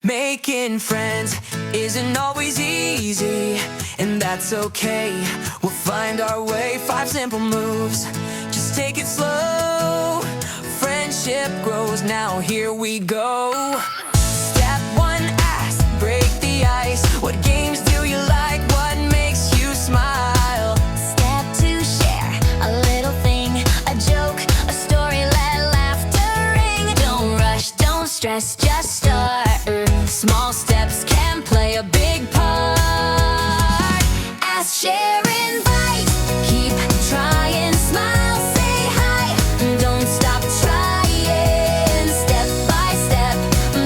Making friends isn't always easy, and that's okay. We'll find our way, 5 simple moves. Just take it slow. Friendship grows, now here we go. Step 1, ask, break the ice. What games do you like? What makes you smile? Step 2, share a little thing, a joke, a story, let laughter ring. Don't rush, don't stress, just start. Small steps can play a big part. Ask, share, invite. Keep trying, smile, say hi. Don't stop trying. Step by step,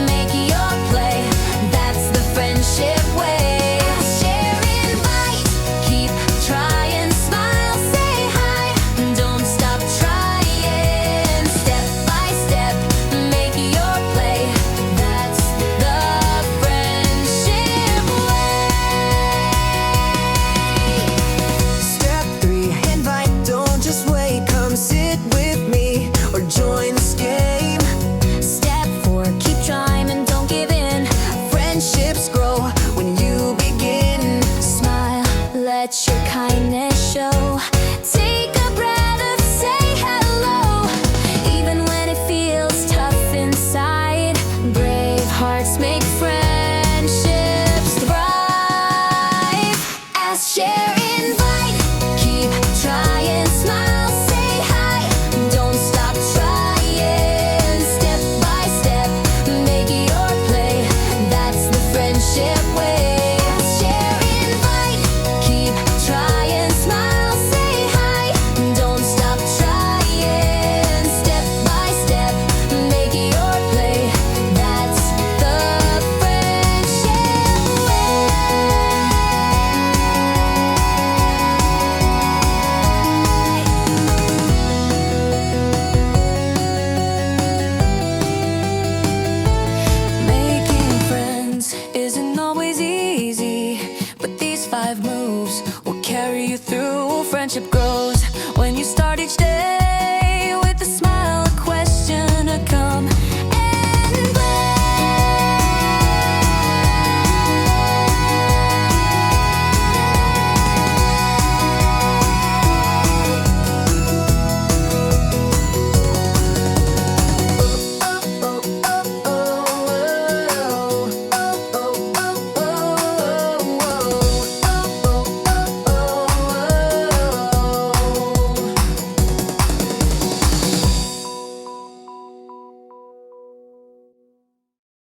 make your play. That's the friendship way. Ask, share, invite. Keep trying, smile, say hi. Don't stop trying. Step by step, make your play. That's the friendship way. Step 3, invite, don't just wait. Come sit with me or join this game. Step 4, keep trying and don't give in. Friendships grow when you begin. Smile, let your kindness show. Take a breath, say hello. Even when it feels tough inside, brave hearts make